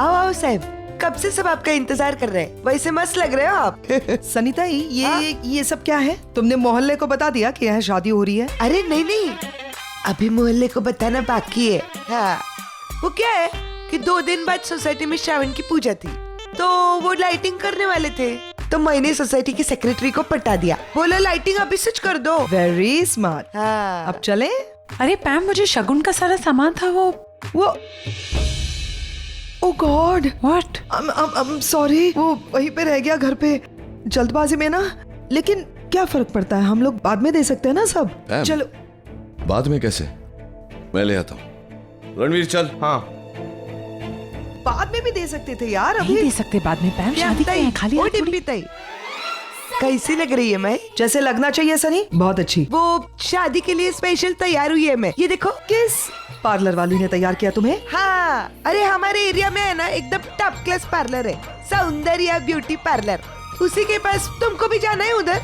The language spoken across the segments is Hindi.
आओ आओ साहब, कब से सब आपका इंतजार कर रहे हैं। वैसे मस्त लग रहे हो आप। सनीता ये सब क्या है? तुमने मोहल्ले को बता दिया कि यहाँ शादी हो रही है? अरे नहीं नहीं, अभी मोहल्ले को बताना बाकी है। हाँ, वो क्या है कि 2 दिन बाद सोसाइटी में श्रावण की पूजा थी, तो वो लाइटिंग करने वाले थे, तो मैंने सोसाइटी की सेक्रेटरी को पटा दिया, बोला लाइटिंग अभी स्विच कर दो। Very smart. हाँ। अब चले? अरे पैम, मुझे शगुन का सारा सामान था वो ओह गॉड, व्हाट? I'm sorry, वो वहीं पे रह गया घर पे जल्दबाजी में ना। लेकिन क्या फर्क पड़ता है, हम लोग बाद में दे सकते हैं ना सब। चलो। बाद में कैसे? मैं ले आता हूँ। रणवीर चल। हाँ, बाद में भी दे सकते थे यार। नहीं अभी दे सकते बाद में पैम, शादी के हैं, खाली ओ हाथ थोड़ी। डिम्पी ताई, कैसी लग रही है मैं? जैसे लगना चाहिए सनी, बहुत अच्छी। वो शादी के लिए स्पेशल तैयार हुई है मैं, ये देखो। किस पार्लर वाली ने तैयार किया तुम्हें? हाँ, अरे हमारे एरिया में है ना एकदम टॉप क्लास पार्लर है, सौंदर्या ब्यूटी पार्लर, उसी के पास। तुमको भी जाना है उधर?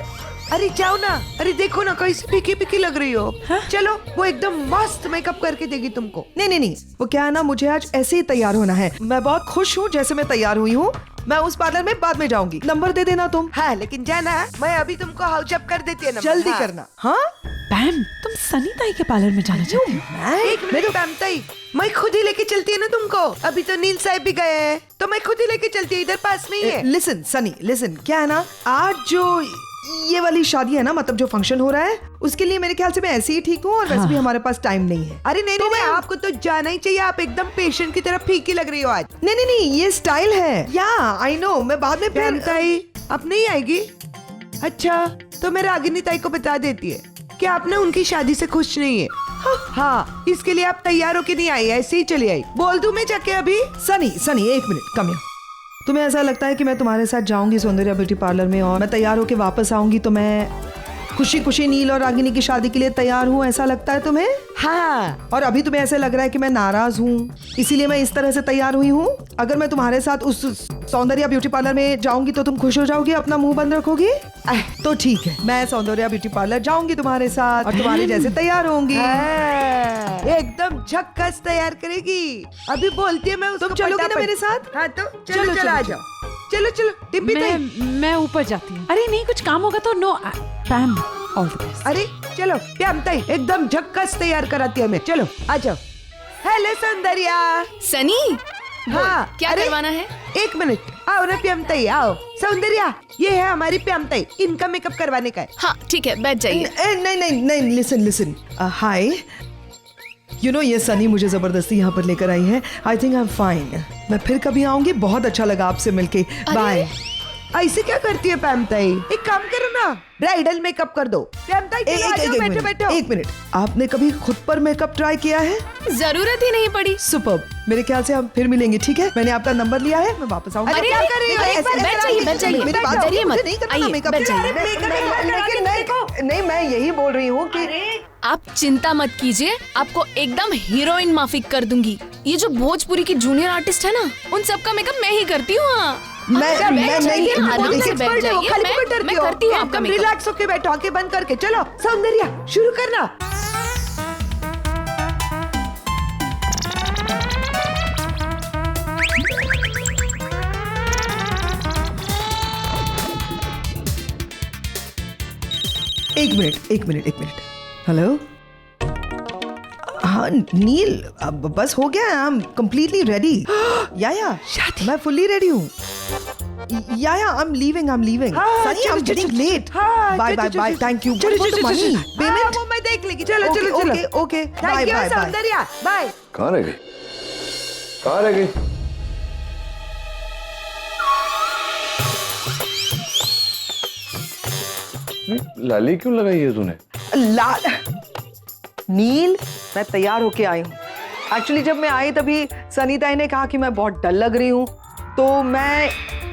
अरे जाओ ना। अरे देखो ना कैसी पिकी पिकी लग रही हो। हाँ? चलो, वो एकदम मस्त मेकअप करके देगी तुमको। नहीं, वो क्या है ना, मुझे आज ऐसे ही तैयार होना है। मैं बहुत खुश हूँ जैसे मैं तैयार हुई हूँ। मैं उस पार्लर में बाद में जाऊंगी, नंबर दे देना तुम। हाँ, लेकिन जाना, मैं अभी तुमको हाउस अप कर देती है ना। जल्दी हाँ। करना। हाँ, पैम, तुम सनी ताई के पार्लर में जाना चाहती हो? एक मिनट पैम ताई, मैं खुद ही लेके चलती है ना तुमको। अभी तो नील साहब भी गए हैं, तो मैं खुद ही लेके चलती है, इधर पास में ही है। लिसन सनी, लिसन, क्या है ना, आज जो ये वाली शादी है ना, मतलब जो फंक्शन हो रहा है, उसके लिए मेरे ख्याल से मैं ऐसे ही ठीक हूँ, और वैसे भी हमारे पास टाइम नहीं है। अरे नहीं नहीं, आपको तो जाना ही चाहिए। आप एकदम पेशेंट की तरह फीकी लग रही हो आज। नहीं, ये स्टाइल है। या आई नो, मैं बाद में पैम ताई अब नहीं आएगी? अच्छा, तो मैं रागिनी ताई को बता देती है कि आप ना उनकी शादी से खुश नहीं है। हाँ, इसके लिए आप तैयार होके नहीं आई, ऐसे ही चली आई। बोल दूं मैं जाके अभी? सनी, एक मिनट, कम यहाँ। तुम्हें ऐसा लगता है कि मैं तुम्हारे साथ जाऊंगी सौंदर्या ब्यूटी पार्लर में, और मैं तैयार होके वापस आऊंगी तो मैं खुशी खुशी नील और रागिनी की शादी के लिए तैयार हूँ, ऐसा लगता है तुम्हें? हाँ। और अभी तुम्हें ऐसे लग रहा है कि मैं नाराज हूँ, इसीलिए मैं इस तरह से तैयार हुई हूँ। अगर मैं तुम्हारे साथ उस सौंदर्या ब्यूटी पार्लर में जाऊंगी तो तुम खुश हो जाओगी, अपना मुंह बंद रखोगी? तो ठीक है, मैं सौंदर्या ब्यूटी पार्लर जाऊंगी तुम्हारे साथ, और तुम्हारे जैसे तैयार होंगी। हाँ, एकदम झक्कस तैयार करेगी। अभी बोलती है मैं उसको। तुम चलोगी ना फटाफट। मेरे साथ? हाँ, तो चलो आ जाओ। चलो डिम्पी ताई। मैं ऊपर जाती हूँ। अरे नहीं, कुछ काम होगा तो नो पैम, ऑल द बेस्ट। अरे चलो प्याम ताई, एकदम झक्कस तैयार कराती है मैं। चलो आ जाओ। हेलो सौंदर्या। सनी, हाँ, क्या करवाना है? 1 मिनट, आओ ना प्याम ताई, आओ। सौंदर्या, ये है हमारी प्याम ताई, इनका मेकअप करवाने का है। हाँ ठीक है, बैठ जाइए। नहीं, लिसन, हाय। यू नो, ये सनी मुझे जबरदस्ती यहाँ पर लेकर आई है। I think I am fine. मैं फिर कभी आऊंगी, बहुत अच्छा लगा आपसे मिलके। बाय। ऐसे क्या करती है प्याम ताई? एक काम करो ना, ब्राइडल मेकअप कर दो। प्याम ताई बैठो। एक मिनट, आपने कभी खुद पर मेकअप ट्राई किया है? जरूरत ही नहीं पड़ी। सुपर्ब। मेरे ख्याल से हम फिर मिलेंगे, ठीक है? मैंने आपका नंबर लिया है, मैं वापस आऊंगी। अरे क्या कर रही हो? बैठ जाइए। मेरी बात डरिए मत। नहीं करना आइए, मेकअप। बैठ जाइए। नहीं, मैं यही बोल रही हूँ कि आप चिंता मत कीजिए, आपको एकदम हीरोइन माफिक कर दूंगी। ये जो भोजपुरी की जूनियर आर्टिस्ट है ना, उन सबका मेकअप मैं ही करती हूँ। मैं आराम से बैठ जाइए, खाली मैं करती हूँ आपका मेकअप। रिलैक्स होके बैठो, आंखें बंद करके। चलो सौंदर्या, शुरू करना। एक मिनट। हेलो, हाँ नील, अब बस हो गया, आई एम कंप्लीटली रेडी। या मैं फुल्ली रेडी हूँ। Yeah I am leaving. Sunny, I am getting late. Bye, thank you. Payment वो मैं देख लेगी। चलो okay, thank you Soundarya, bye. कहाँ रह गई? लाली क्यों लगाई है तूने? लाल नील, मैं तैयार होके आई हूँ। एक्चुअली जब मैं आई तभी सनी ताई ने कहा कि मैं बहुत डल लग रही हूँ, तो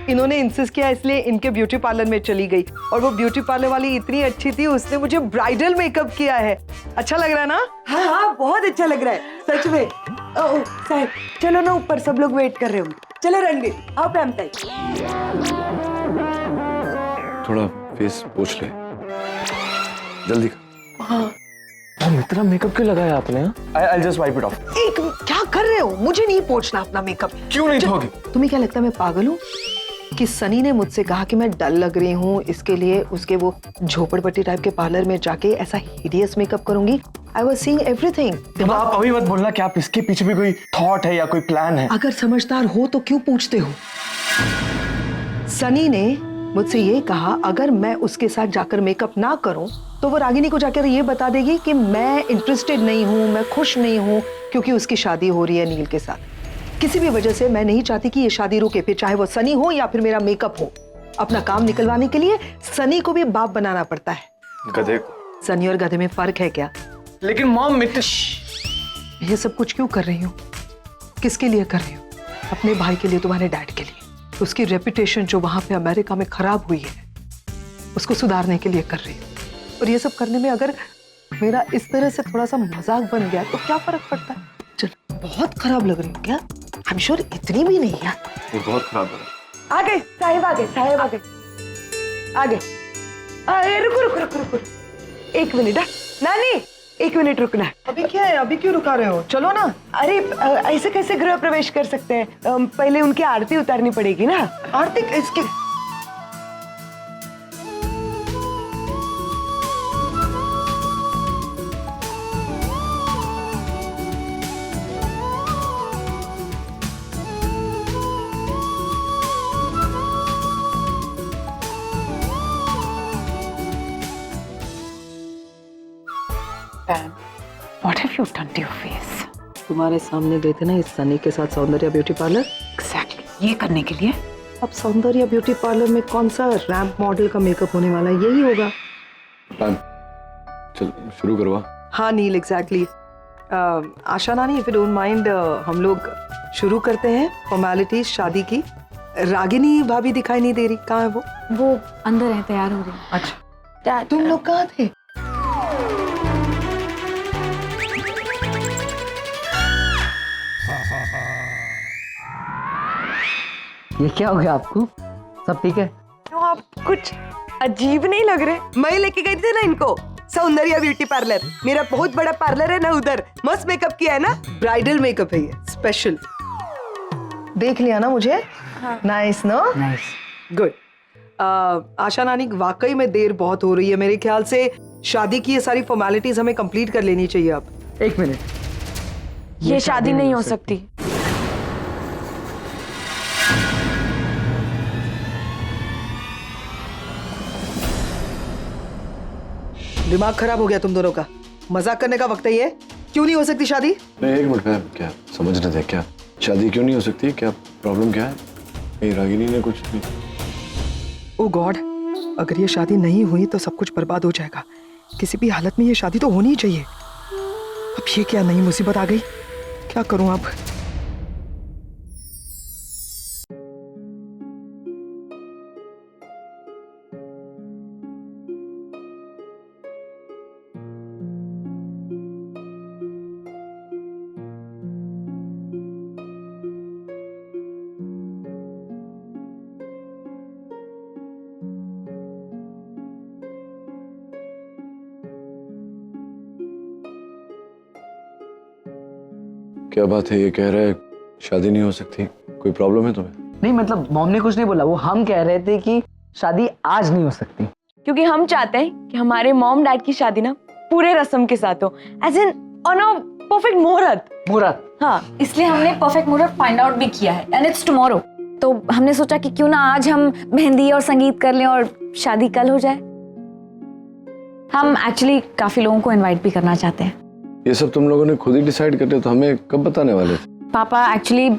इन्होंने इंसिस्ट किया, इसलिए इनके ब्यूटी पार्लर में चली गई। और वो ब्यूटी पार्लर वाली इतनी अच्छी थी, उसने मुझे ब्राइडल मेकअप किया है। अच्छा लग रहा है ना? हाँ, बहुत अच्छा लग रहा है सच में। ओह साहब, चलो ना ऊपर, सब लोग वेट कर रहे होंगे। चलो रणवीर, आओ प्याम ताई। थोड़ा फेस पोंछ ले, जल्दी। हाँ, इतना मेकअप क्यों लगाया आपने? I'll just wipe it off. क्या कर रहे हो? मुझे नहीं पोंछना अपना मेकअप। क्यों नहीं धोगे? तुम्हें क्या लगता है मैं पागल हूँ कि सनी ने मुझसे कहा कि मैं डल लग रही हूँ, इसके लिए उसके वो झोपड़पट्टी टाइप के पार्लर में जाके ऐसा हिडियस मेकअप करूंगी? I was seeing everything. अब आप अभी मत बोलना कि आप इसके पीछे भी कोई थॉट है या कोई प्लान है। अगर समझदार हो तो क्यों पूछते हो? सनी ने मुझसे ये कहा अगर मैं उसके साथ जाकर मेकअप ना करूं तो वो रागिनी को जाकर ये बता देगी कि मैं इंटरेस्टेड नहीं हूं, मैं खुश नहीं हूं, क्योंकि उसकी शादी हो रही है नील के साथ। किसी भी वजह से मैं नहीं चाहती कि ये शादी रुके, फिर चाहे वो सनी हो या फिर मेरा मेकअप हो। अपना काम निकलवाने के लिए सनी को भी बाप बनाना पड़ता है। गधे को। सनी और गधे में फर्क है क्या? लेकिन मॉम ये सब कुछ क्यों कर रही हूँ? किसके लिए कर रही हूँ? अपने भाई के लिए, तुम्हारे डैड के लिए। उसकी रेपुटेशन जो वहां पे अमेरिका में खराब हुई है, उसको सुधारने के लिए कर रही हूँ। और ये सब करने में अगर मेरा इस तरह से थोड़ा सा मजाक बन गया तो क्या फर्क पड़ता है? चलो, बहुत खराब लग रही हूँ क्या? आई एम श्योर इतनी भी नहीं यार। ये बहुत खराब है। आ गए साहेब, आ गए साहेब, आ गए, आ गए। अरे रुको रुको रुको रुको, एक मिनट। नानी, एक मिनट रुकना। अभी क्या है? अभी क्यों रुका रहे हो? चलो ना। अरे ऐसे कैसे गृह प्रवेश कर सकते हैं? पहले उनकी आरती उतारनी पड़ेगी ना। आरती इसके Pam, what have you done to your face? तुम्हारे सामने गए थे ना इस सनी के साथ सौंदर्य ब्यूटी पार्लर। Exactly. ये करने के लिए? अब सौंदर्य ब्यूटी पार्लर में कौन सा रैंप मॉडल का मेकअप होने वाला है? यही होगा। मैम, चल शुरू करवा। हाँ नील, एग्जैक्टली। आशा नानी, इफ यू डोंट माइंड, हम लोग शुरू करते हैं फॉर्मेलिटीज शादी की। रागिनी भाभी दिखाई नहीं दे रही, कहाँ है वो? वो अंदर है, तैयार हो रही है। अच्छा, तुम लोग कहाँ थे? ये क्या हो गया आपको? सब ठीक है? तो आप कुछ अजीब नहीं लग रहे। मैं लेके गई थी ना इनको सौंदर्य ब्यूटी पार्लर। मेरा बहुत बड़ा पार्लर है ना उधर। मस्त मेकअप किया है ना। ब्राइडल मेकअप है ये, स्पेशल। देख लिया ना मुझे? Nice no? Nice. Good. Asha नानी, वाकई में देर बहुत हो रही है। मेरे ख्याल से शादी की ये सारी फॉर्मेलिटीज हमें कंप्लीट कर लेनी चाहिए अब। एक मिनट, ये शादी नहीं हो सकती। दिमाग खराब हो गया तुम दोनों का। मजाक करने का वक्त है ये। क्यों नहीं हो सकती शादी? नहीं, एक मिनट मैम, क्या समझ रहे थे? क्या शादी क्यों नहीं हो सकती? क्या प्रॉब्लम क्या है? नहीं, रागिनी ने कुछ नहीं। ओ गॉड, अगर ये शादी नहीं हुई तो सब कुछ बर्बाद हो जाएगा। किसी भी हालत में ये शादी तो होनी ही चाहिए। अब ये क्या नई मुसीबत आ गई? क्या करूं अब? क्या बात है? ये कह रहा है शादी नहीं हो सकती। कोई प्रॉब्लम है तुम्हें? नहीं मतलब मॉम ने कुछ नहीं बोला, वो हम कह रहे थे कि शादी आज नहीं हो सकती। क्योंकि हम चाहते हैं कि हमारे मॉम डैड की शादी ना पूरे रस्म के साथ हो, as in on a perfect muhurat. मुहूर्त? हाँ, इसलिए हमने परफेक्ट मुहूर्त फाइंड आउट भी किया है एंड इट्स टुमारो। तो हमने सोचा कि क्यों ना आज हम मेहंदी और संगीत कर लें और शादी कल हो जाए। हम एक्चुअली काफी लोगों को इनवाइट भी करना चाहते हैं। ये सब तुम लोगों ने खुद ही डिसाइड कर लिया, तो हमें कब बताने वाले थे? पापा, एक्चुअली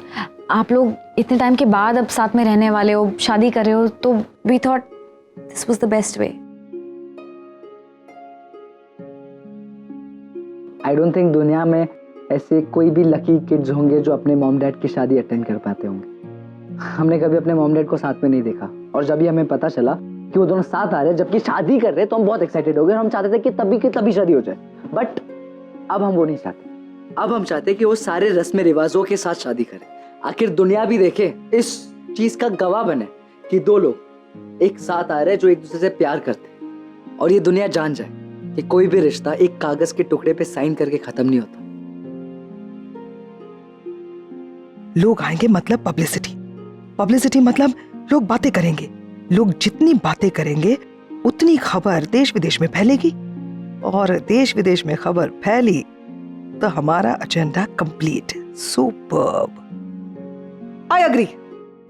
आप लोग इतने टाइम के बाद अब साथ में रहने वाले हो, शादी कर रहे हो, तो we thought this was the best way. I don't think दुनिया में ऐसे कोई भी लकी किड्स होंगे जो अपने मॉम डैड की शादी अटेंड कर पाते होंगे। हमने कभी अपने मॉम डैड को साथ में नहीं देखा, और जब भी हमें पता चला कि वो दोनों साथ आ रहे हैं जबकि शादी कर रहे हैं, तो हम बहुत एक्साइटेड हो गए। हम चाहते थे कि तभी की तभी शादी हो जाए, बट अब हम वो नहीं चाहते। अब हम चाहते हैं कि वो सारे रस्म रिवाजों के साथ शादी करें। आखिर दुनिया भी देखे, इस चीज का गवाह बने कि दो लोग एक साथ आ रहे हैं जो एक दूसरे से प्यार करते हैं, और ये दुनिया जान जाए कि कोई भी रिश्ता एक कागज के टुकड़े पे साइन करके खत्म नहीं होता। लोग आएंगे मतलब पब्लिसिटी, पब्लिसिटी मतलब लोग बातें करेंगे। लोग जितनी बातें करेंगे उतनी खबर देश विदेश में फैलेगी, और देश विदेश में खबर फैली तो हमारा agenda complete. Superb, I agree.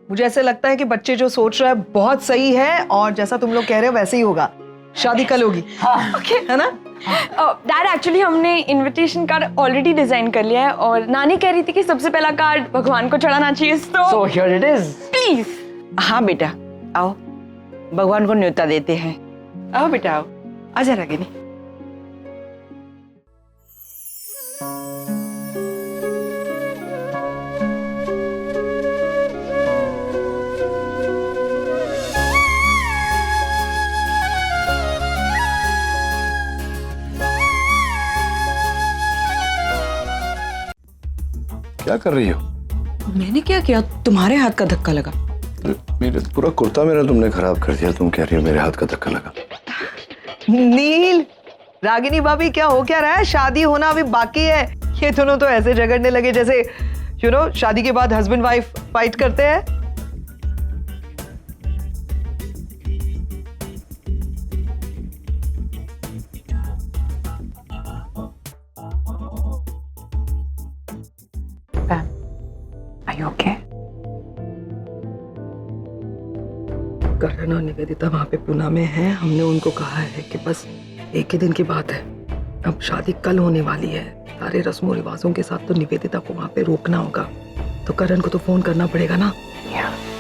मुझे ऐसे लगता है कि बच्चे जो सोच रहे हैं बहुत सही है, और जैसा तुम लोग कह रहे हो वैसे ही होगा। शादी कल होगी, ओके है ना? डैड एक्चुअली हमने इनविटेशन कार्ड ऑलरेडी डिजाइन कर लिया है, और नानी कह रही थी कि सबसे पहला कार्ड भगवान को चढ़ाना चाहिए। So here it is. Please. हाँ बेटा आओ, भगवान को न्योता देते हैं। आओ बेटा आओ, आजा रागिनी। क्या कर रही हो? मैंने क्या किया? तुम्हारे हाथ का धक्का लगा। मेरे पूरा कुर्ता मेरा तुमने खराब कर दिया। तुम कह रही हो मेरे हाथ का धक्का लगा। नील, रागिनी भाभी क्या हो क्या रहा है? शादी होना अभी बाकी है। ये दोनों तो ऐसे झगड़ने लगे जैसे शादी के बाद हस्बैंड वाइफ फाइट करते हैं। Are you okay? करण और निवेदिता वहाँ पे पुणे में हैं। हमने उनको कहा है कि बस एक ही दिन की बात है, अब शादी कल होने वाली है। सारे रस्मों रिवाजों के साथ तो निवेदिता को वहाँ पे रोकना होगा, तो करण को तो फोन करना पड़ेगा ना।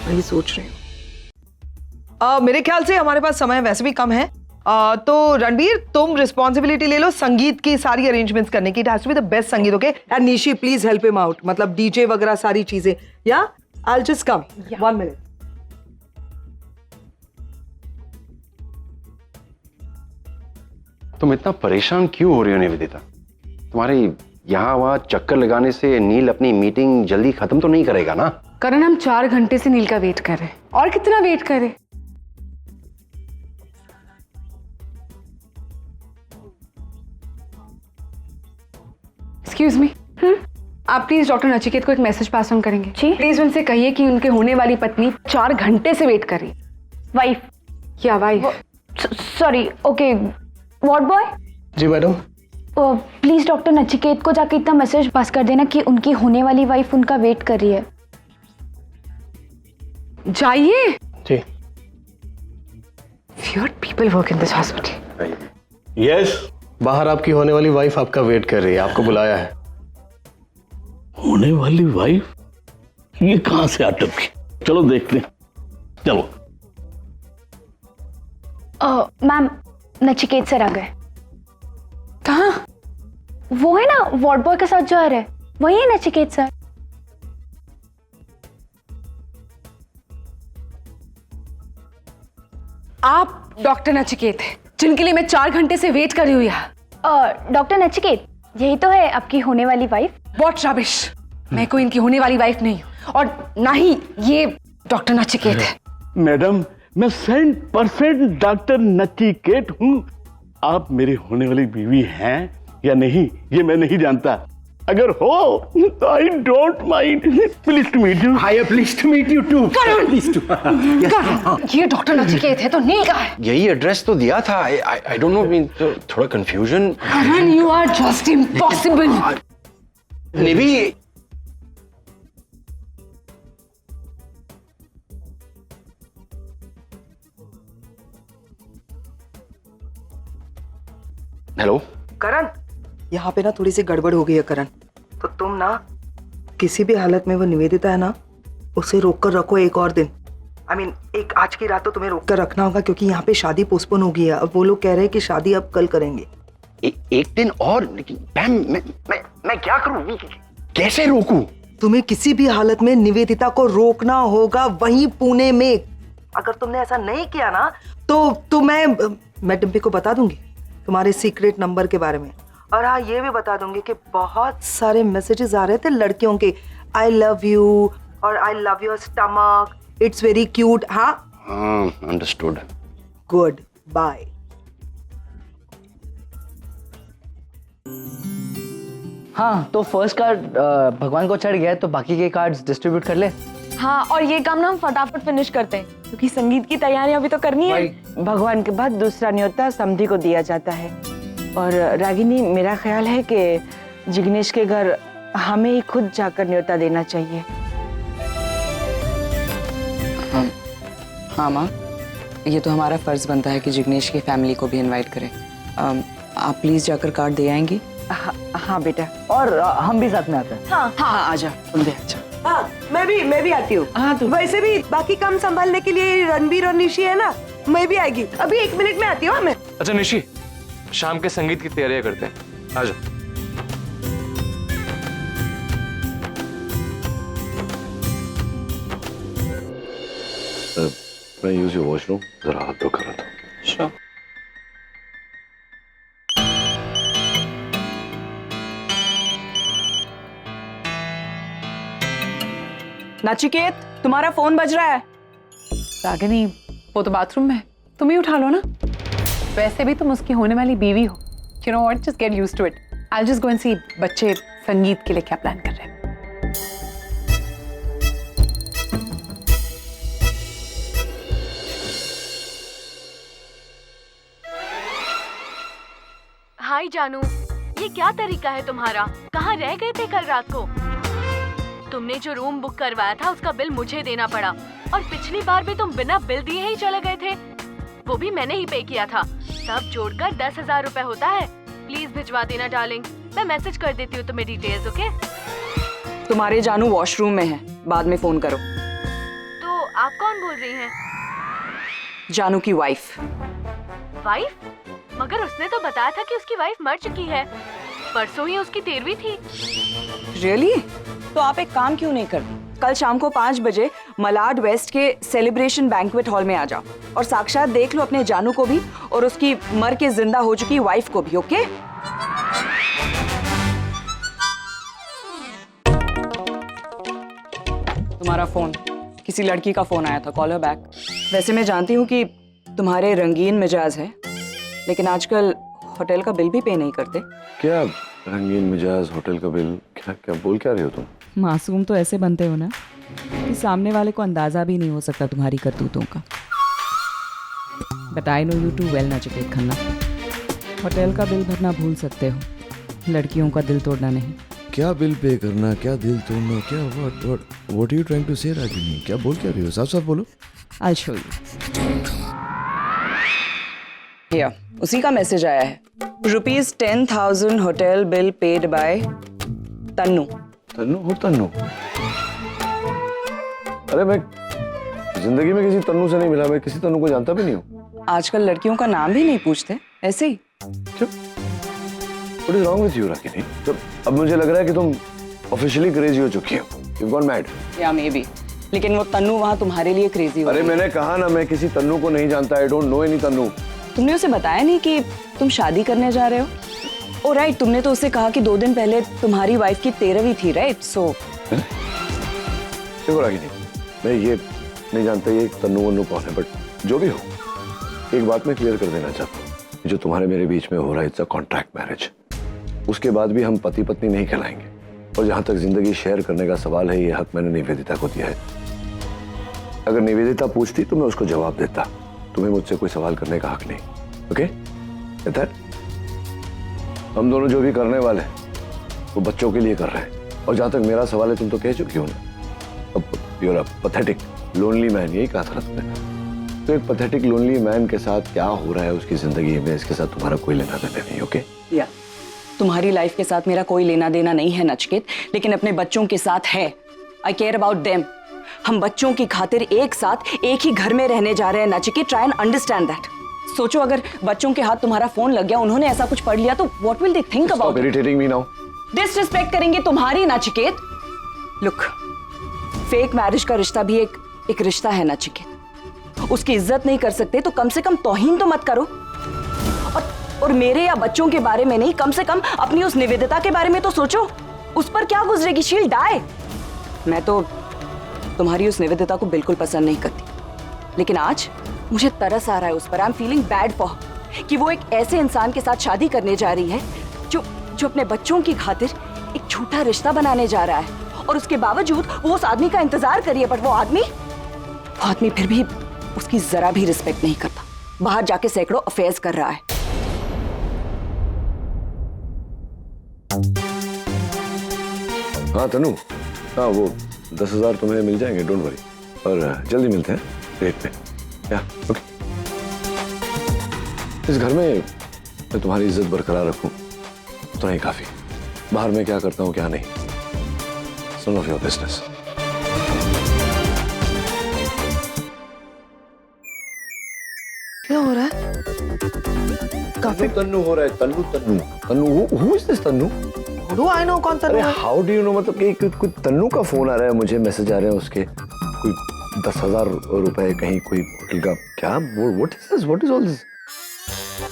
वही सोच रही हूँ। मेरे ख्याल से हमारे पास समय वैसे भी कम है, तो रणबीर तुम रिस्पॉन्सिबिलिटी ले लो संगीत की सारी अरेंजमेंट्स करने की। It has to be the best sangeet, okay? And Nishi please help him out, मतलब डीजे वगैरह सारी चीजें। या I will just come 1 minute. तुम इतना परेशान क्यों हो रही हो निवेदिता? तुम्हारे यहाँ वहाँ चक्कर लगाने से नील अपनी मीटिंग जल्दी खत्म तो नहीं करेगा ना? करण, हम 4 घंटे से नील का वेट कर रहे हैं, और कितना वेट करें? एक्सक्यूज मी, आप प्लीज डॉक्टर नचिकेत को एक मैसेज पास ऑन करेंगे? जी। प्लीज उनसे कहिए कि उनके होने वाली पत्नी 4 घंटे से वेट कर रही। वाइफ? क्या wife? Sorry, okay. What boy? जी मैडम। प्लीज डॉक्टर नचिकेत को जाके इतना मैसेज पास कर देना कि उनकी होने वाली वाइफ उनका वेट कर रही है। जाइए। जी। Weird people work in this hospital. Yes, बाहर आपकी होने वाली वाइफ आपका वेट कर रही है, आपको बुलाया है। होने वाली वाइफ? ये कहां से अटक गई? चलो देखते हैं, चलो। मैम, नचिकेत सर आ गए। कहाँ? वो है ना वार्ड बॉय के साथ जो आ रहे हैं, वही है नचिकेत सर। आप डॉक्टर नचिकेत हैं जिनके लिए मैं 4 घंटे से वेट कर रही हूँ यहाँ। डॉक्टर नचिकेत, यही तो है आपकी होने वाली वाइफ। What rubbish! मैं कोई इनकी होने वाली वाइफ नहीं हूँ, और ना ही ये डॉक्टर नचिकेत है। मैडम, मैं 100% डॉक्टर नचिकेत हूँ। आप मेरी होने वाली बीवी हैं या नहीं, ये मैं नहीं जानता। अगर हो तो I don't mind. Please to meet you. Hi, please to meet you too. Please too. ये डॉक्टर नचिकेत है तो नील का है। यही एड्रेस तो दिया था। आई डोंट नो, मीन थोड़ा confusion. Karan, you are just impossible. Nivi, hello Karan, यहाँ पे ना थोड़ी सी गड़बड़ हो गई है करण, तो तुम ना किसी भी हालत में वो निवेदिता है ना, उसे रोक कर रखो एक और दिन। I mean, एक आज की रात तो तुम्हें रोक कर रखना होगा, क्योंकि यहाँ पे शादी पोस्टपोन हो गई है। अब वो लोग कह रहे हैं कि शादी अब कल करेंगे। एक दिन और? लेकिन मैम, मैं क्या करूँ? कैसे रोकूं? तुम्हें किसी भी हालत में निवेदिता को रोकना होगा, वहीं पुणे में। अगर तुमने ऐसा नहीं किया ना तो मैं डिम्पी को बता दूंगी तुम्हारे सीक्रेट नंबर के बारे में। और हाँ, ये भी बता दूंगी कि बहुत सारे मैसेजेस आ रहे थे लड़कियों के, आई लव यू और I love your stomach, it's very cute. हाँ, अंडरस्टूड। Goodbye. हाँ तो फर्स्ट कार्ड भगवान को चढ़ गया है, तो बाकी के कार्ड्स डिस्ट्रीब्यूट कर ले। हाँ, और ये काम ना हम फटाफट फिनिश करते हैं क्योंकि संगीत की तैयारियां अभी तो करनी है। भगवान के बाद दूसरा न्योता समधी को दिया जाता है। और रागिनी, मेरा ख्याल है कि जिग्नेश के घर हमें ही खुद जाकर न्योता देना चाहिए। हाँ माँ, ये तो हमारा फर्ज बनता है कि जिग्नेश की फैमिली को भी इनवाइट करें। आप प्लीज जाकर कार्ड दे आएंगी? हाँ बेटा। और हम भी साथ में आते हैं। हाँ आजा, तुम भी आजा। हाँ, मैं भी आती हूँ। हाँ तो वैसे भी बाकी काम संभालने के लिए रणबीर और निशी है ना, मैं भी आएगी। अभी 1 मिनट में आती हूँ मैं। अच्छा निशी, शाम के संगीत की तैयारियां करते हैं, आजा। मैं यूज योर वॉशरूम, जरा हाथ धो कर रहा था। श्योर। नचिकेत, तुम्हारा फोन बज रहा है। रागिनी, वो तो बाथरूम में है, तुम ही उठा लो ना। वैसे भी तुम उसकी होने वाली बीवी हो। You know what? Just get used to it. I'll just go and see बच्चे संगीत के लिए क्या प्लान कर रहे हैं। हाय जानू, ये क्या तरीका है तुम्हारा? कहाँ रह गए थे कल रात को? तुमने जो रूम बुक करवाया था उसका बिल मुझे देना पड़ा, और पिछली बार भी तुम बिना बिल दिए ही चले गए थे, वो भी मैंने ही पे किया था। सब जोड़कर 10,000 रुपए होता है। प्लीज भिजवा देना डार्लिंग, मैं मैसेज कर देती हूँ तुम्हें डिटेल्स, ओके? तुम्हारे जानू वॉशरूम में है, बाद में फोन करो। तो आप कौन बोल रही हैं? जानू की वाइफ। वाइफ? मगर उसने तो बताया था कि उसकी वाइफ मर चुकी है, परसों ही उसकी 13वीं थी। रियली? तो आप एक काम क्यों नहीं करते, कल शाम को 5 बजे मलाड वेस्ट के सेलिब्रेशन बैंक्वेट हॉल में आ जाओ और साक्षात देख लो अपने जानू को भी और उसकी मर के जिंदा हो चुकी वाइफ को भी, ओके? तुम्हारा फोन, किसी लड़की का फोन आया था, कॉल हर बैक। वैसे मैं जानती हूँ कि तुम्हारे रंगीन मिजाज है, लेकिन आजकल होटल का बिल भी पे नहीं करते। क्या रंगीन मिजाज, होटल का बिल, क्या बोल क्या रहे हो तुम? मासूम तो ऐसे बनते हो ना कि सामने वाले को अंदाजा भी नहीं हो सकता तुम्हारी करतूतों का। But I know you too well Nachiket Khanna. Hotel का बिल भरना भूल सकते हो, लड़कियों का दिल तोड़ना नहीं। क्या बिल पे करना, क्या दिल तोड़ना, क्या what are you trying to say Ragini? क्या बोल क्या रही हो? साफ साफ बोलो। I show you. या उसी का मैसेज आया है। ₹10,000 hotel bill paid by Tannu. Tannu हो तन्नू? अरे मैं जिंदगी में किसी तन्नू से नहीं मिला, मैं किसी तन्नू को जानता भी नहीं हूँ। आजकल लड़कियों का नाम भी नहीं पूछते, ऐसे ही। What is wrong with you, Ragini? तो अब मुझे लग रहा है कि तुम ऑफिशियली क्रेजी हो चुकी हो। You've gone mad. या मे बी, लेकिन वो तन्नू वहाँ तुम्हारे लिए क्रेजी हो। अरे मैंने कहा ना, मैं किसी तन्नू को नहीं जानता। I don't know any Tannu. तुमने उसे बताया नहीं कि तुम शादी करने जा रहे हो? ओ राइट, तुमने तो उसे कहा कि 2 दिन पहले तुम्हारी वाइफ की 13वीं थी, राइट? सो देखो रागिनी, मैं ये नहीं जानता ये तन्नू वन्नू कौन है, बट जो भी हो, एक बात मैं क्लियर कर देना चाहता हूँ। जो तुम्हारे मेरे बीच में हो रहा है, इट्स अ कॉन्ट्रैक्ट मैरिज। उसके बाद भी हम पति पत्नी नहीं कहलाएंगे। और जहां तक जिंदगी शेयर करने का सवाल है, ये हक मैंने निवेदिता को दिया है। अगर निवेदिता पूछती तो मैं उसको जवाब देता। तुम्हें मुझसे कोई सवाल करने का हक नहीं, ओके? हम दोनों जो भी करने वाले हैं वो बच्चों के लिए कर रहे हैं। और जहां तक मेरा सवाल है, तुम तो कह चुकी हो ना, अब you are a pathetic lonely man, यही कहा था तुमने। तो एक पैथेटिक लोनली मैन के साथ क्या हो रहा है उसकी जिंदगी में, इसके साथ तुम्हारा कोई लेना देना नहीं, ओके? या तुम्हारी लाइफ के साथ मेरा कोई लेना देना नहीं है नचिकेत, लेकिन अपने बच्चों के साथ है। आई केयर अबाउट देम। हम बच्चों की खातिर एक साथ एक ही घर में रहने जा रहे हैं Nachiket. Try and understand that. सोचो अगर बच्चों के हाथ तुम्हारा फोन लग गया, उन्होंने ऐसा कुछ पढ़ लिया, तो what will they think about? Stop irritating me now. Disrespect करेंगे तुम्हारी नचिकेत। लुक, फेक मैरिज का रिश्ता भी एक रिश्ता है नचिकेत। उसकी इज्जत नहीं कर सकते तो कम से कम तौहीन तो मत करो। और मेरे या बच्चों के बारे में नहीं, कम से कम अपनी उस निवेदिता के बारे में तो सोचो। उस पर क्या गुजरेगी? She will die. मैं तो तुम्हारी उस निवेदिता को बिल्कुल पसंद नहीं करती, लेकिन आज मुझे तरस आ रहा है उस पर। I am feeling bad for कि वो एक ऐसे इंसान के साथ शादी करने जा रही है जो अपने बच्चों की खातिर झूठा रिश्ता बनाने जा रहा है और उसके बावजूद वो उस आदमी का इंतजार करिए, बट वो आदमी फिर भी उसकी जरा भी रिस्पेक्ट नहीं करता। बाहर जाके सैकड़ों अफेयर्स कर रहा है। हाँ तनु, हाँ वो 10,000 तुम्हें मिल जाएंगे, डोंट वरी। और जल्दी मिलते हैं रेट पे। या ओके। इस घर में मैं तुम्हारी इज्जत बरकरार रखूं उतना ही काफी। बाहर में क्या करता हूँ क्या नहीं, none of your business। क्या हो रहा है? काफी तन्नू हो रहा है। Tannu Tannu Tannu, who is this Tannu? How do I know कौन तन्नू है? हाउ डू यू नो, मतलब कि कोई तन्नू का फोन आ रहा है मुझे, मैसेज आ रहे हैं उसके, कोई 10,000 रुपए कहीं कोई होटल का, क्या व्हाट इज ऑल दिस?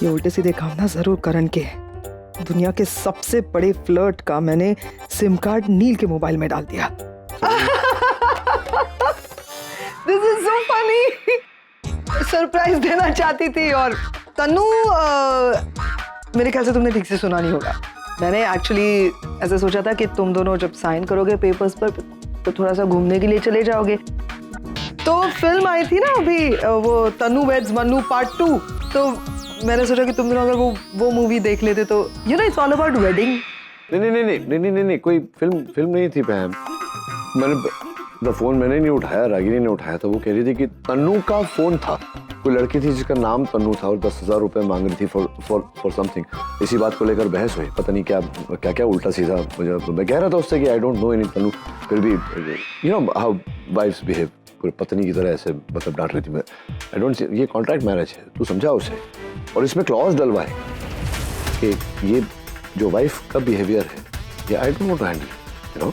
ये उल्टे सीधे काम ना जरूर करण के हैं। दुनिया के सबसे बड़े फ्लर्ट का मैंने सिम कार्ड नील के मोबाइल में डाल दिया। This is so funny. Surprise देना चाहती थी। और तन्नू, मेरे ख्याल से तुमने ठीक से सुना नहीं होगा। मैंने एक्चुअली ऐसा सोचा था कि तुम दोनों जब साइन करोगे पेपर्स पर तो थोड़ा सा घूमने के लिए चले जाओगे। तो फिल्म आई थी ना अभी, वो तन्नू वेड्स मन्नू पार्ट 2, तो मैंने सोचा कि तुम दोनों अगर वो मूवी देख लेते तो you know it's all about wedding. नहीं, कोई फिल्म नहीं थी पैम। मैंने फोन मैंने नहीं उठाया, रागिनी ने उठाया था। वो कह रही थी कि तन्नू का फोन था, कोई लड़की थी जिसका नाम तन्नू था और 10,000 रुपए मांग रही थी फॉर समथिंग। इसी बात को लेकर बहस हुई, पता नहीं क्या उल्टा सीधा। मुझे मैं कह रहा था उससे कि I don't know any Tannu, फिर भी you know how wives behave, पूरे पत्नी की तरह ऐसे मतलब डांट रही थी। मैं आई डोंट, ये कॉन्ट्रैक्ट मैरिज है, तू समझा उसे। और इसमें क्लॉज डलवाए कि ये जो वाइफ का बिहेवियर है ये I don't want to handle, you know,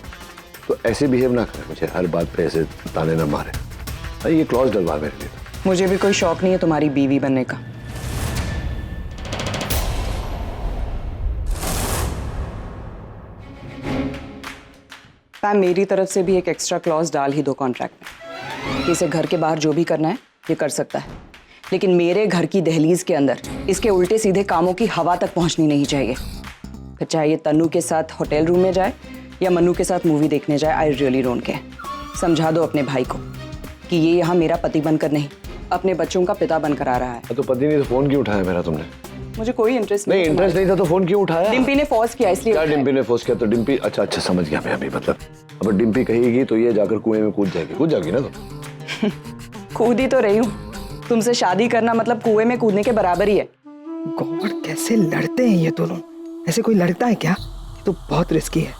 तो ऐसे बिहेव ना करे, मुझे हर बात पे ऐसे ताने ना मारे। ये क्लॉज डलवा मेरे लिए। मुझे भी कोई शौक नहीं है तुम्हारी बीवी बनने का। पैम, मेरी तरफ से भी एक एक्स्ट्रा क्लॉज डाल ही दो कॉन्ट्रैक्ट में। इसे घर के बाहर जो भी करना है ये कर सकता है, लेकिन मेरे घर की दहलीज के अंदर इसके उल्टे सीधे कामों की हवा तक पहुंचनी नहीं चाहिए। फिर चाहे ये तन्नू के साथ होटल रूम में जाए या मन्नू के साथ मूवी देखने जाए, आई रियली डोंट केयर। समझा दो अपने भाई को कि ये यहाँ मेरा पति बनकर नहीं, अपने बच्चों का पिता बनकर आ रहा है। तो पति ने तो फोन क्यों उठाया मेरा तुमने? मुझे कोई इंटरेस्ट नहीं। इंटरेस्ट नहीं था तो फोन क्यों उठाया? डिम्पी ने फोर्स किया इसलिए। क्या डिम्पी ने फोर्स किया? तो डिम्पी, अच्छा समझ गया मैं अभी, मतलब अब डिम्पी कहेगी तो ये जाकर कुएं में कूद जाएगी ना तो। कूद ही तो रही हूँ। तुमसे शादी करना मतलब कुएं में कूदने के बराबर ही है। गॉड, कैसे लड़ते हैं ये दोनों। ऐसे कोई लड़ता है क्या? ये तो बहुत रिस्की है।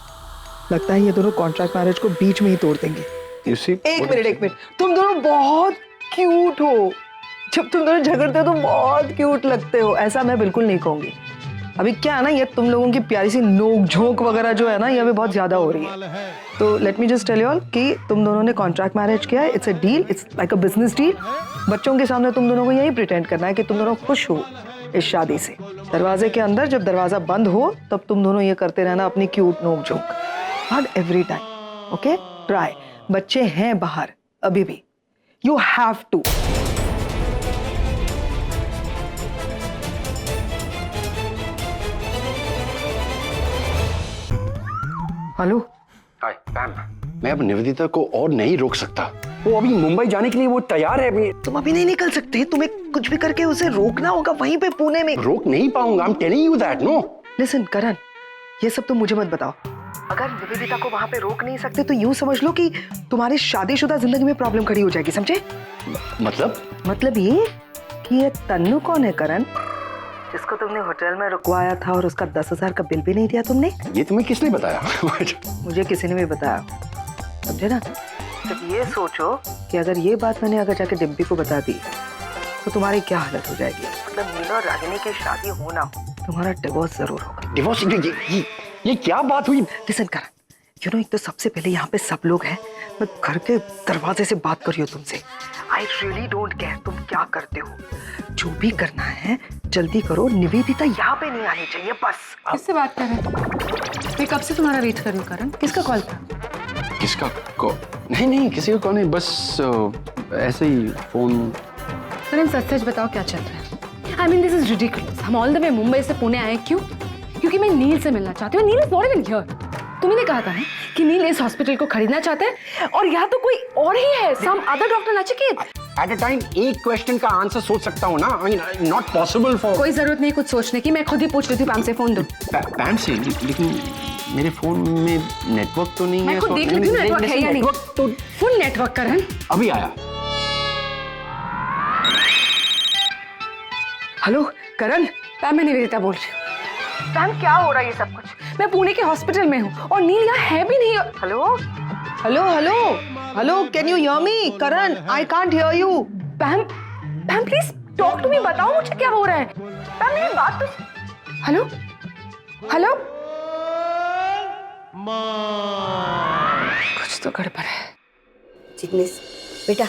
लगता है ये दोनों कॉन्ट्रैक्ट मैरिज को बीच में ही तोड़ देंगे। एक मिनट, तुम दोनों बहुत क्यूट हो। जब तुम दोनों झगड़ते हो तो बहुत क्यूट लगते हो। ऐसा मैं बिल्कुल नहीं कहूंगी। अभी क्या है ना, ये तुम लोगों की प्यारी सी नोक झोंक वगैरह जो है ना, ये अभी बहुत ज्यादा हो रही है। तो let me just tell you all कि तुम दोनों ने कॉन्ट्रैक्ट मैरिज किया है। It's a deal, it's like a business deal. बच्चों के सामने तुम दोनों को यही प्रिटेंड करना है कि तुम दोनों खुश हो इस शादी से। दरवाजे के अंदर जब दरवाजा बंद हो तब तुम दोनों ये करते रहना अपनी क्यूट नोक झोंक, not every time. Okay, try. बच्चे हैं बाहर अभी भी, यू हैव टू। हेलो। हाय पैम, मैं अब निवेदिता को और नहीं रोक सकता। वो अभी मुंबई जाने के लिए वो तैयार है अभी। तुम अभी नहीं निकल सकते, तुम्हें कुछ भी करके उसे रोकना होगा वहीं पे पुणे में। रोक नहीं पाऊंगा, I'm telling you that, no? Listen Karan, ये सब तुम मुझे मत बताओ। अगर निवेदिता को वहां पे रोक नहीं सकते तो यूं समझ लो कि तुम्हारी शादीशुदा जिंदगी में प्रॉब्लम खड़ी हो जाएगी, समझे? मतलब ये कि ये तन्नू कौन है करण, जिसको तुमने होटल में रुकवाया था और उसका 10,000 का बिल भी नहीं दिया तुमने? ये तुम्हें किसने बताया? मुझे किसी ने भी बताया, समझे ना? जब ये सोचो कि अगर ये बात मैंने अगर जाके डिम्पी को बता दी तो तुम्हारी क्या हालत हो जाएगी। मतलब मीना और रागिनी की शादी हो ना हो, तुम्हारा डिवोर्स जरूर होगा। डिवोर्स? ये क्या बात हुई? लिसन करण, यू नो, एक तो सबसे पहले यहाँ पे सब लोग हैं। मैं घर के दरवाजे से बात कर रही हूँ तुमसे। आई रियली डोंट केयर तुम क्या करते हो, जो भी करना है जल्दी करो। निवेदिता यहाँ पे नहीं आनी चाहिए बस। किससे बात कर रहे हैं? मैं कब से तुम्हारा वेट कर रही हूँ करण। किसका कॉल था? किसका कॉल? नहीं किसी का कॉल नहीं, बस ऐसे ही फोन। करण सच बताओ क्या चल रहा है? I mean this is ridiculous. हम ऑल द वे मुंबई से पुणे आए क्यों? क्योंकि मैं नील से मिलना चाहती हूँ। नील इज नॉट इवन हियर। तुमने कहा था ना कि नील इस हॉस्पिटल को खरीदना चाहता है और यहाँ तो कोई और ही है, some other doctor Nachiket. At a time एक क्वेश्चन का आंसर सोच सकता हूँ ना, I mean not possible for. कोई जरूरत नहीं कुछ सोचने की, मैं खुद ही पूछ लेती हूँ। पैम से फोन दो। पैम से? लेकिन मेरे फोन में नेटवर्क तो नहीं है। मैं खुद देख लेती हूँ नेटवर्क है या नहीं। तो फुल नेटवर्क करण। अभी आया। हेलो करण, पैम मैं निवेदिता बोल रही हूँ। पैम क्या हो रहा है ये सब कुछ? मैं पुणे के हॉस्पिटल में हूँ और नील यहाँ है भी नहीं। Hello hello hello hello, can you hear me? Karan, I can't hear you. Pam, Pam please talk to me, बताओ मुझे क्या हो रहा है। पैम मेरी बात तो। हेलो हेलो, कुछ तो गड़बड़ है। जिग्नेश बेटा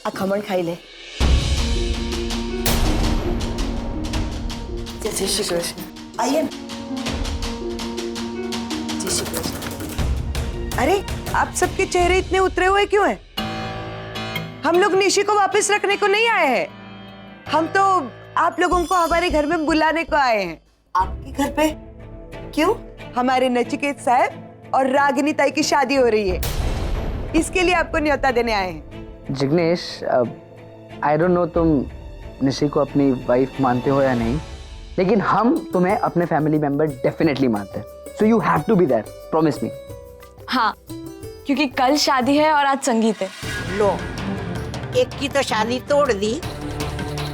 आ खमण खाई ले। जय श्री कृष्ण। आइए। जय श्री कृष्ण। अरे आप सबके चेहरे इतने उतरे हुए क्यों हैं? हम लोग निशी को वापस रखने को नहीं आए हैं, हम तो आप लोगों को हमारे घर में बुलाने को आए हैं। आपके घर पे क्यों? हमारे नचिकेत साहब और रागिनी ताई की शादी हो रही है, इसके लिए आपको न्योता देने आए हैं। जिग्नेश, आई डोंट नो तुम निशी को अपनी वाइफ मानते हो या नहीं, लेकिन हम तुम्हें अपने फैमिली मेंबर डेफिनेटली मानते हैं। So you have to be there, promise me. हाँ, क्योंकि कल शादी है और आज संगीत है। लो, एक की तो शादी तोड़ दी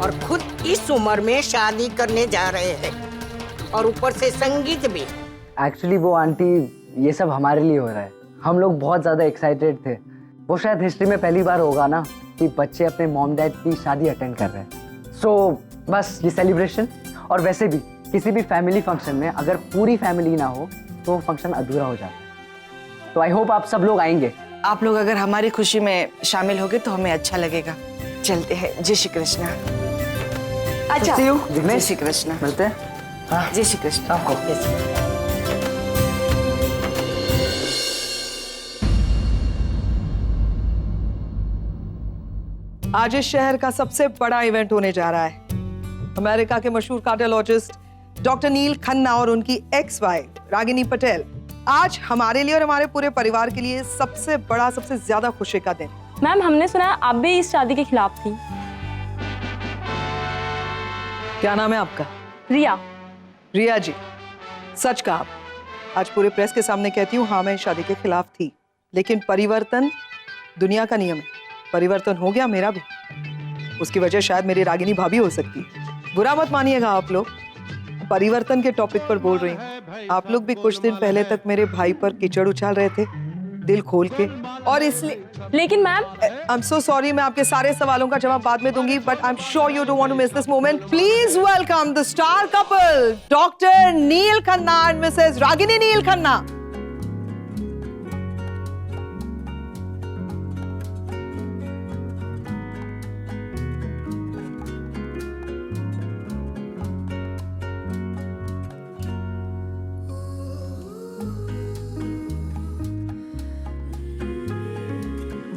और खुद इस उम्र में शादी करने जा रहे हैं, और ऊपर से संगीत भी। एक्चुअली वो आंटी, ये सब हमारे लिए हो रहा है। हम लोग बहुत ज्यादा एक्साइटेड थे। वो शायद हिस्ट्री में पहली बार होगा ना कि बच्चे अपने मॉम डैड की शादी अटेंड कर रहे हैं। सो बस ये सेलिब्रेशन, और वैसे भी किसी भी फैमिली फंक्शन में अगर पूरी फैमिली ना हो तो वो फंक्शन अधूरा हो जाता है। तो आई होप आप सब लोग आएंगे। आप लोग अगर हमारी खुशी में शामिल होगे तो हमें अच्छा लगेगा। चलते हैं। जय श्री कृष्ण। अच्छा, जय श्री कृष्ण। मिलते हैं। जय श्री कृष्ण। आपको आज इस शहर का सबसे बड़ा इवेंट होने जा रहा है। अमेरिका के मशहूर कार्डियोलॉजिस्ट डॉक्टर नील खन्ना और उनकी एक्स वाइफ रागिनी पटेल आज हमारे लिए और हमारे पूरे परिवार के लिए सबसे बड़ा, सबसे ज्यादा खुशी का दिन। मैम, हमने सुना है आप भी इस शादी के खिलाफ थी। क्या नाम है आपका? रिया। रिया जी, सच कहा। आज पूरे प्रेस के सामने कहती हूँ, हाँ मैं इस शादी के खिलाफ थी, लेकिन परिवर्तन दुनिया का नियम है। परिवर्तन हो गया मेरा भी। उसकी वजह शायद मेरी रागिनी भाभी हो सकती है। बुरा मत मानिएगा आप लोग, परिवर्तन के टॉपिक पर बोल रही हूँ। आप लोग भी कुछ दिन पहले तक मेरे भाई पर कीचड़ उछाल रहे थे दिल खोल के, और इसलिए। लेकिन ma'am, I am so sorry, मैं आपके सारे सवालों का जवाब बाद में दूंगी, but I am sure you don't want to miss this moment. Please welcome the star couple doctor Neel Khanna and missus Ragini Neel Khanna.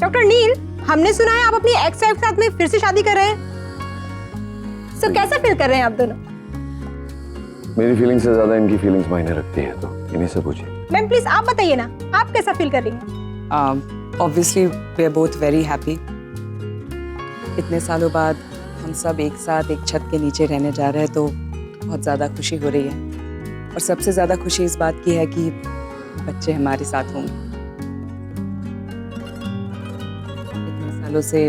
Doctor Neel, हमने सुना है आप अपनी एक्स वाइफ के साथ में फिर से शादी कर रहे हैं। सो कैसा फील कर रहे हैं आप दोनों? मेरी फीलिंग्स से ज्यादा इनकी फीलिंग्स मायने रखती है, तो इन्हीं से पूछिए। मैम प्लीज आप बताइए ना, आप कैसा फील कर रही हैं? Obviously we are both very happy. इतने सालों बाद हम सब एक साथ एक छत के नीचे रहने जा रहे हैं, तो बहुत ज़्यादा खुशी हो रही है। और सबसे ज़्यादा खुशी इस बात की है कि बच्चे हमारे साथ होंगे। सालों से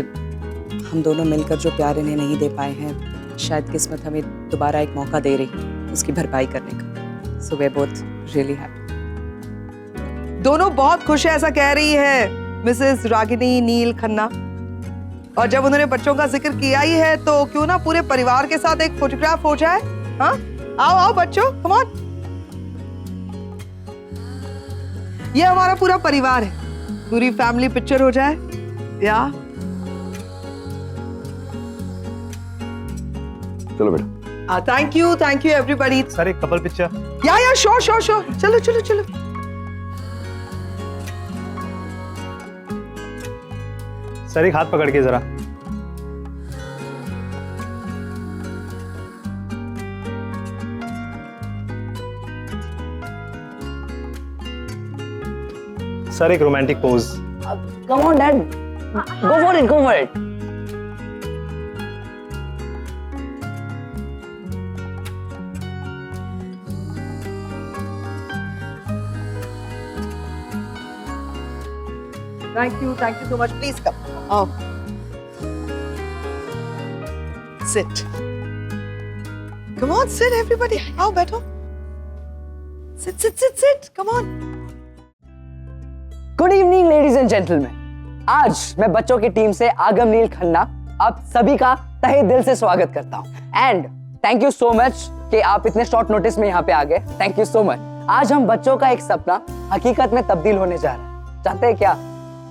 हम दोनों मिलकर जो प्यार इन्हें नहीं दे पाए हैं, शायद किस्मत हमें दोबारा एक मौका दे रही उसकी भरपाई करने का। So we are both really happy. दोनों बहुत खुश है, ऐसा कह रही है मिसेस रागिनी नील खन्ना। और जब उन्होंने बच्चों का जिक्र किया ही है, तो क्यों ना पूरे परिवार के साथ एक फोटोग्राफ हो जाए। हाँ, आओ आओ बच्चों, कम ऑन। ये हमारा पूरा परिवार है, पूरी फैमिली पिक्चर हो जाए। या चलो बेटा। Thank you everybody. सर एक कपल पिक्चर। या श्योर श्योर श्योर, चलो चलो चलो। सर एक हाथ पकड़ के जरा। सर एक romantic pose. Come on dad, go for it, go for it. Thank you so much. Please come. Oh. Sit. Come on, sit, everybody. आओ बैठो. Sit. Come on. Good evening ladies and gentleman. आज मैं बच्चों की टीम से आगम नील खन्ना आप सभी का तहे दिल से स्वागत करता हूं। And thank you so much कि आप इतने शॉर्ट नोटिस में यहाँ पे आ गए। Thank you so much. आज हम बच्चों का एक सपना हकीकत में तब्दील होने जा रहा है। जानते हैं क्या,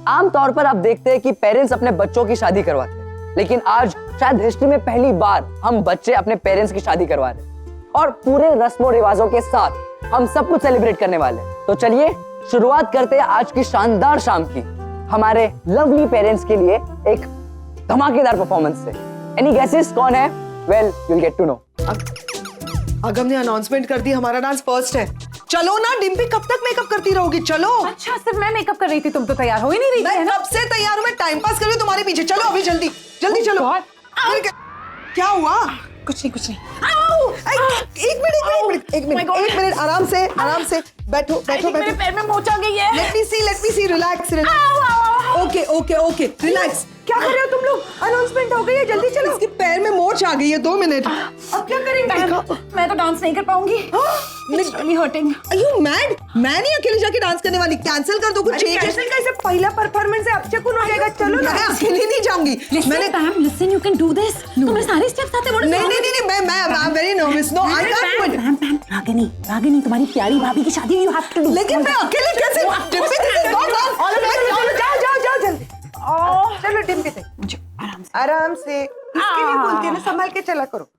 आमतौर पर आप देखते हैं कि पेरेंट्स अपने बच्चों की शादी करवाते हैं, लेकिन आज शायद हिस्ट्री में पहली बार हम बच्चे अपने पेरेंट्स की शादी करवा रहे हैं और पूरे रस्मों रिवाजों के साथ हम सब कुछ सेलिब्रेट करने वाले हैं। तो चलिए शुरुआत करते हैं आज की शानदार शाम की हमारे लवली पेरेंट्स के लिए एक धमाकेदार परफॉर्मेंस से। एनी गेसेस कौन है? Well you will get to know. Agam ने अनाउंसमेंट कर दी हमारा डांस फर्स्ट है। चलो ना डिम्पी, कब तक मेकअप करती रहोगी? चलो। अच्छा सिर्फ मैं मेकअप कर रही थी, तुम तो तैयार हो ही नहीं रही थी। मैं कब से तैयार हूँ, मैं टाइम पास कर रही हूँ तुम्हारे पीछे। चलो अभी जल्दी चलो। क्या हुआ? कुछ नहीं। एक मिनट आराम से बैठो। मेरे पैर में मोच आ गई है। लेट मी सी रिलैक्स। Okay relax. क्या कर रहे हो तुम लोग? अनाउंसमेंट हो गई है, जल्दी चलो। इसके पैर में मोच आ गई है, 2 मिनट। अब क्या करेंगे? मैं तो डांस नहीं कर पाऊंगी। It's really hurting. Are you mad? मैं नहीं अकेले जाके डांस करने वाली। कैंसिल कर दो, कुछ चेंज। कैंसिल कैसे? पहला परफॉर्मेंस है, अब से कौन हो जाएगा? चलो ना। मैं अकेले नहीं जाऊंगी। Listen, you can do this. तुम्हें सारे स्टेप्स आते हैं। नहीं, मैं I'm very nervous. No, I can't do it. Ragini तुम्हारी प्यारी भाभी की शादी you have to do. लेकिन मैं अकेले कैसे? डिम्पी से जाओ जल्दी। चलो डिम्पी से। मुझे आराम से। इसके लिए बोलते हैं ना, संभाल के चला करो।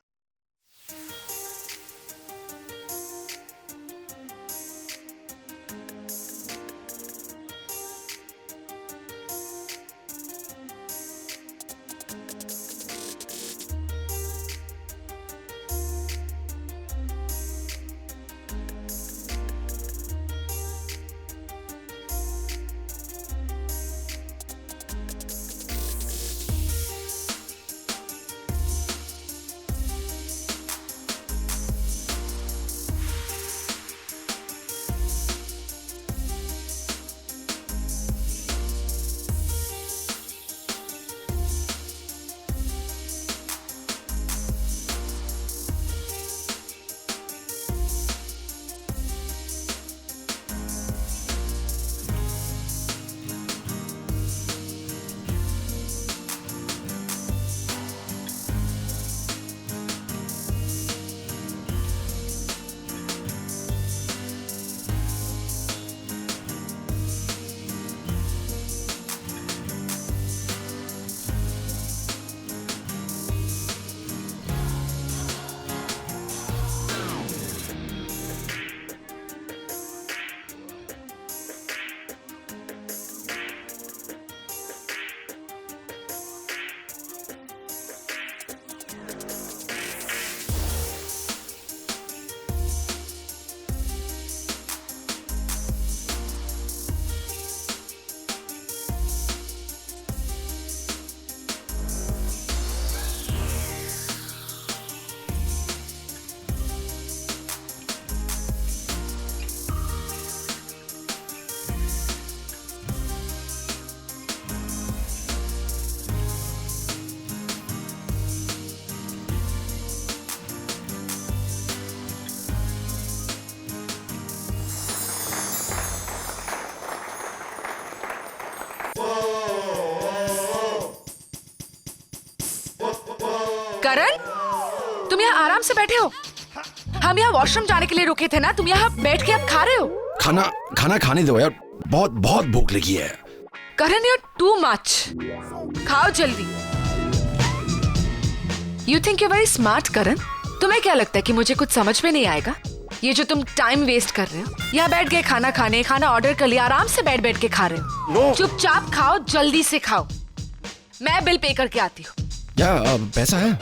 करण, तुम यहाँ आराम से बैठे हो? हम यहाँ वॉशरूम जाने के लिए रुके थे ना, तुम यहाँ बैठ के अब खा रहे हो? खाना खाने दो यार, बहुत भूख लगी है। करण, you're too much. खाओ जल्दी। You think you're very smart, करण? तुम्हें क्या लगता है कि मुझे कुछ समझ में नहीं आएगा? ये जो तुम टाइम वेस्ट कर रहे हो, यहाँ बैठ गए खाना ऑर्डर कर लिया, आराम से बैठ के खा रहे हो। चुपचाप खाओ, जल्दी से खाओ। मैं बिल पे करके आती हूँ। क्या पैसा है?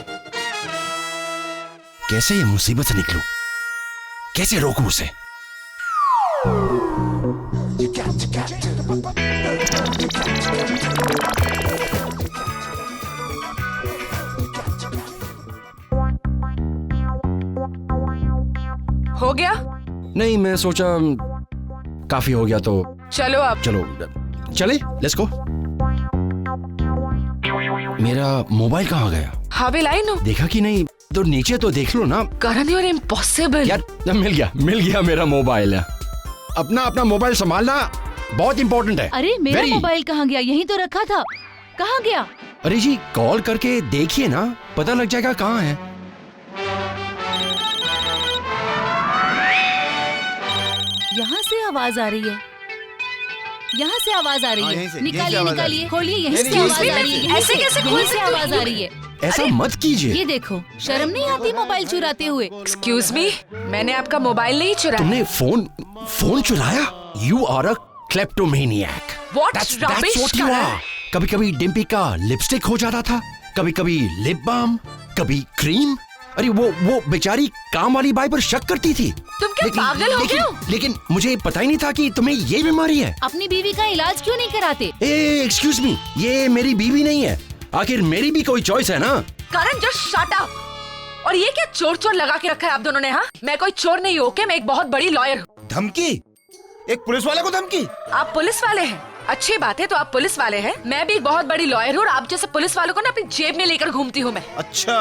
कैसे ये मुसीबत से निकलूं? कैसे रोकूं उसे? हो गया? नहीं, मैं सोचा काफी हो गया तो चलो अब। चलो चले, लेट्स गो। मेरा मोबाइल कहाँ गया? हावे लाइन हो? देखा कि नहीं? तो नीचे तो देख लो ना। करण और इम्पॉसिबल। यार मिल गया मेरा मोबाइल। अपना मोबाइल संभालना बहुत इंपॉर्टेंट है। अरे मेरा Very। मोबाइल कहाँ गया? यहीं तो रखा था, कहाँ गया? अरे जी, कॉल करके देखिए ना, पता लग जाएगा कहाँ है। यहाँ से आवाज आ रही है, यहाँ से आवाज आ रही हाँ, है। यहीं से निकालिए आवाज आ निकालिए, रही है। खोलिए, यहीं नहीं, से नहीं, आवाज नहीं, आ रही है। ऐसे कैसे खोल यहीं से सकते हो? आवाज आ रही है। ऐसा मत कीजिए। ये देखो, शर्म नहीं आती मोबाइल चुराते हुए? एक्सक्यूज मी, मैंने आपका मोबाइल नहीं चुराया। तुमने फोन चुराया? You are a kleptomaniac. What rubbish, Karan? कभी कभी डिम्पी का लिपस्टिक हो जाता था, कभी कभी लिप बाम, कभी क्रीम। अरे वो बेचारी काम वाली बाई पर शक करती थी। तुम क्या पागल हो गए हो? लेकिन मुझे पता ही नहीं था कि तुम्हें ये बीमारी है। अपनी बीवी का इलाज क्यों नहीं कराते? एक्सक्यूज मी, ये मेरी बीवी नहीं है। आखिर मेरी भी कोई चॉइस है ना। करण जस्ट शट अप। और ये क्या चोर लगा के रखा है आप दोनों ने? हाँ, मैं कोई चोर नहीं हूँ, ओके? मैं एक बहुत बड़ी लॉयर हूँ। धमकी? एक पुलिस वाले को धमकी? आप पुलिस वाले हैं? अच्छी बात है, तो आप पुलिस वाले हैं। मैं भी एक बहुत बड़ी लॉयर हूँ और आप जैसे पुलिस वालों को ना अपनी जेब में लेकर घूमती हूँ मैं। अच्छा,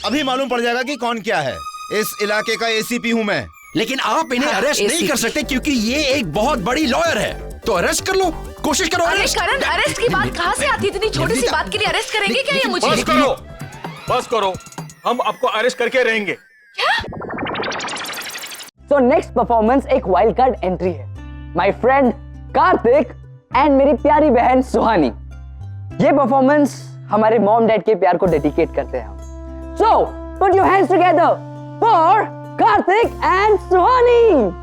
अभी मालूम पड़ जाएगा कि कौन क्या है। इस इलाके का एसीपी हूँ मैं। लेकिन आप इन्हें अरेस्ट नहीं कर सकते क्योंकि ये एक बहुत बड़ी लॉयर है। तो अरेस्ट कर लो, कोशिश करो। अरे करण, अरेस्ट की बात कहाँ से आती है? इतनी छोटी सी बात के लिए अरेस्ट करेंगे क्या ये मुझे? बस करो, हम आपको अरेस्ट करके रहेंगे। तो नेक्स्ट परफॉर्मेंस एक वाइल्ड कार्ड एंट्री है। माय फ्रेंड कार्तिक एंड मेरी प्यारी बहन सुहानी। ये परफॉर्मेंस हमारे मॉम डैड के प्यार को डेडिकेट करते हैं हम। So put your hands together for Kartik and Suhani.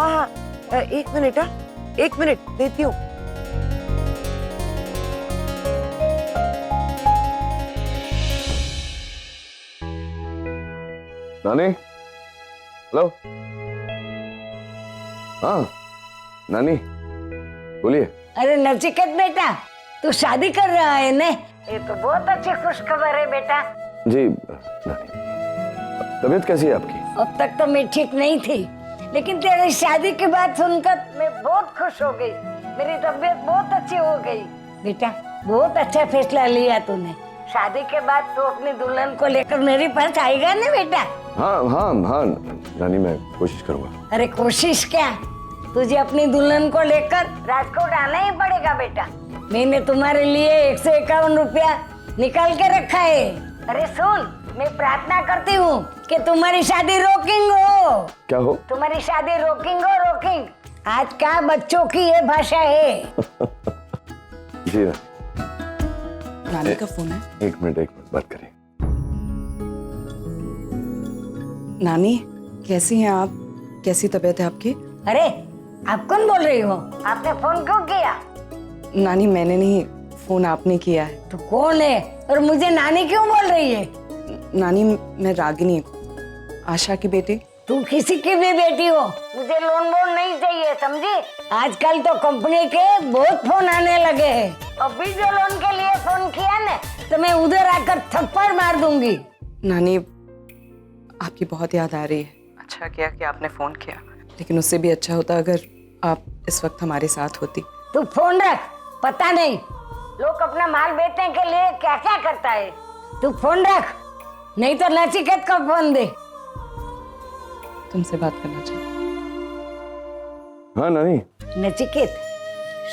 हाँ हाँ, एक मिनट, हाँ, एक मिनट देती हूँ। नानी, हेलो। हाँ नानी बोलिए। अरे नचिकेत बेटा, तू शादी कर रहा है ने? ये तो बहुत अच्छी खुशखबर है बेटा। जी नानी, तबीयत कैसी है आपकी? अब तक तो मैं ठीक नहीं थी, लेकिन तेरी शादी की बात सुनकर मैं बहुत खुश हो गई। मेरी तबीयत बहुत अच्छी हो गई। बेटा बहुत अच्छा फैसला लिया तूने। शादी के बाद तू अपनी दुल्हन को लेकर मेरे पास आएगा ना बेटा? हाँ हाँ हाँ नानी, मैं कोशिश करूंगा। अरे कोशिश क्या, तुझे अपनी दुल्हन को लेकर राजकोट आना ही पड़ेगा बेटा। मैंने तुम्हारे लिए 151 रुपया निकाल के रखा है। अरे सुन, मैं प्रार्थना करती हूँ कि तुम्हारी शादी रोकिंग हो। क्या हो? तुम्हारी शादी रोकिंग हो, रोकिंग। आज का बच्चों की ये भाषा है। जी नानी का फोन है। एक मिनट बात करिए। नानी कैसी हैं आप? कैसी तबीयत है आपकी? अरे आप कौन बोल रही हो? आपने फोन क्यों किया? नानी मैंने नहीं, फोन आपने किया है। तो कौन है और मुझे नानी क्यों बोल रही है? नानी मैं रागिनी, आशा की बेटी। तू किसी की भी बेटी हो, मुझे लोन वोन नहीं चाहिए, समझी? आजकल तो कंपनी के बहुत फोन आने लगे हैं। अभी जो लोन के लिए फोन किया ना, तो मैं उधर आकर थप्पड़ मार दूंगी। नानी आपकी बहुत याद आ रही है। अच्छा किया कि आपने फोन किया, लेकिन उससे भी अच्छा होता अगर आप इस वक्त हमारे साथ होती। तू फोन रख, पता नहीं लोग अपना माल बेचने के लिए क्या क्या करता है। तू फोन रख, नहीं तो नचिकेत को फोन दे। तुमसे बात करना चाहिए। हाँ नानी। नचिकेत,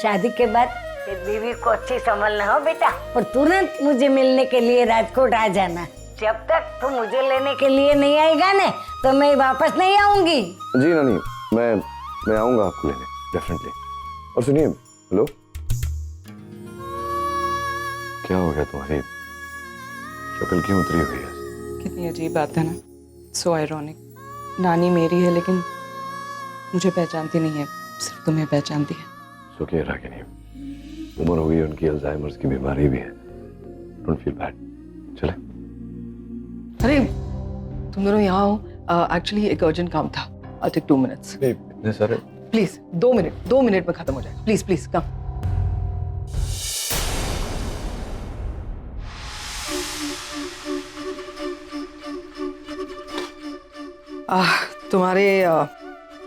शादी के बाद तेरी बीवी को अच्छी संभलना हो बेटा, और तुरंत मुझे मिलने के लिए राजकोट आ जाना। जब तक तू मुझे लेने के लिए नहीं आएगा ना, तो मैं वापस नहीं आऊंगी। जी नानी, मैं आऊंगा आपको लेने, डेफिनेटली। और सुनिए, हेलो, क्या हो गया तुम्हारी शक्ल क्यों उतरी हुई है? कितनी अजीब बात है ना, सो आयरॉनिक। नानी मेरी है लेकिन मुझे पहचानती नहीं है, सिर्फ तुम्हें पहचानती है। सो क्या रागिनी, उम्र हो गई, उनकी अल्जाइमर्स की बीमारी भी है। Don't feel bad. चले। अरे तुम दोनों यहाँ हो, एक्चुअली एक अर्जेंट काम था। I'll take 2 minutes। इतने सारे? प्लीज 2 मिनट में खत्म हो जाएगा। Please please come. तुम्हारे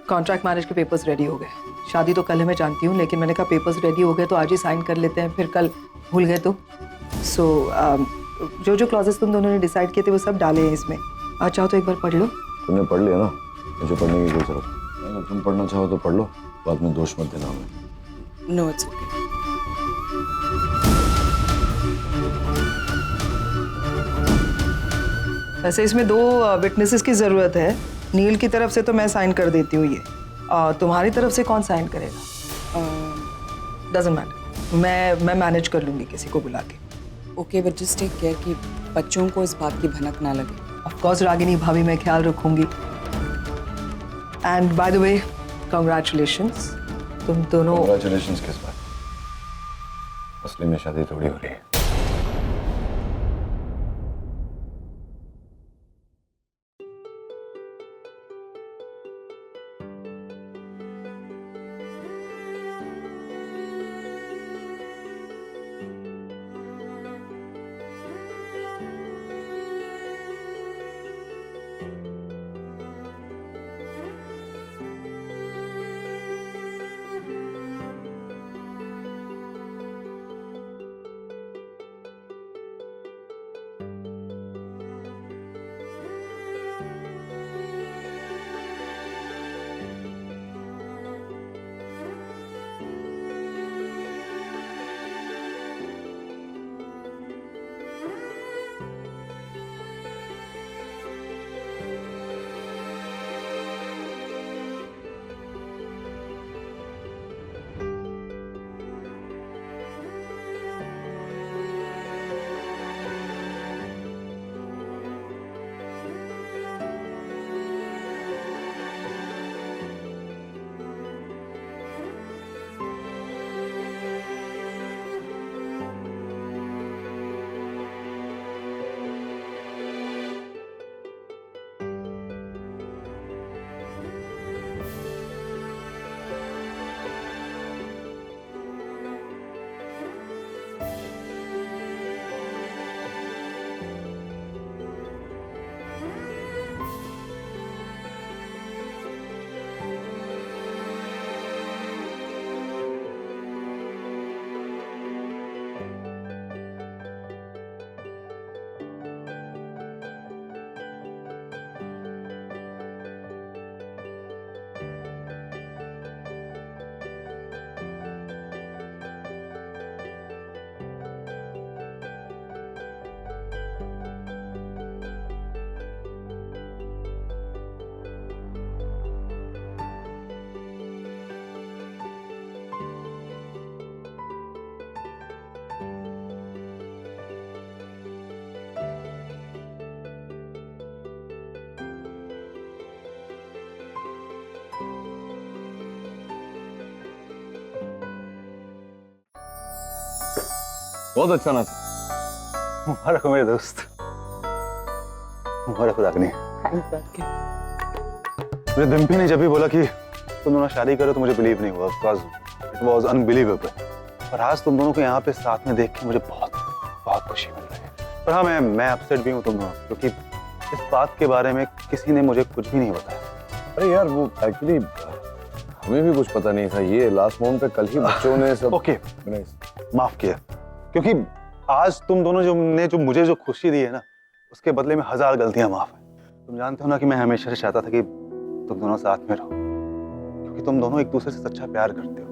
कॉन्ट्रैक्ट मैरिज के पेपर्स रेडी हो गए। शादी तो कल है मैं जानती हूँ, लेकिन मैंने कहा पेपर्स रेडी हो गए तो आज ही साइन कर लेते हैं, फिर कल भूल गए तो। सो जो जो क्लॉजेस तुम दोनों ने डिसाइड किए थे वो सब डाले हैं इसमें। आज चाहो तो एक बार पढ़ लो। तुमने पढ़ लिया ना, मुझे पढ़ने की कोई जरूरत नहीं। अगर तुम पढ़ना चाहो तो पढ़ लो, बाद में दोष मत देना हमें। No it's okay. वैसे इसमें 2 विटनेसेस की जरूरत है। नील की तरफ से तो मैं साइन कर देती हूँ ये, तुम्हारी तरफ से कौन साइन करेगा? डजंट मैटर, मैं मैनेज कर लूंगी किसी को बुला के। Okay but just take care कि बच्चों को इस बात की भनक ना लगे। ऑफ कोर्स रागिनी भाभी, मैं ख्याल रखूंगी। And by the way congratulations, तुम दोनों। कांग्रेचुलेशंस किस बात? असली में शादी थोड़ी हो रही है। बहुत अच्छा नाचा। मुबारक हो मेरे दोस्त, मुबारक हो रागनी। मुझे डिम्पी ने जब भी बोला कि तुम दोनों शादी करो तो मुझे बिलीव नहीं हुआ, इट वाज अनबिलीवेबल। पर आज तुम दोनों को यहाँ पे साथ में देख के मुझे बहुत बहुत खुशी मिल रही है। पर हाँ, मैं अपसेट भी हूँ तुम दोनों, क्योंकि इस बात के बारे में किसी ने मुझे कुछ भी नहीं बताया। अरे यार वो एक्चुअली हमें भी कुछ पता नहीं था। ये लास्ट मोमेंट पे कल ही बच्चों ने सब ओके माफ किया, क्योंकि आज तुम दोनों जो मुझे जो खुशी दी है ना, उसके बदले में 1000 गलतियां माफ है। तुम जानते हो ना कि मैं हमेशा से चाहता था कि तुम दोनों साथ में रहो, क्योंकि तुम दोनों एक दूसरे से सच्चा प्यार करते हो,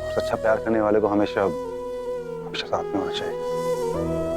और सच्चा प्यार करने वाले को हमेशा हमेशा साथ में होना चाहिए।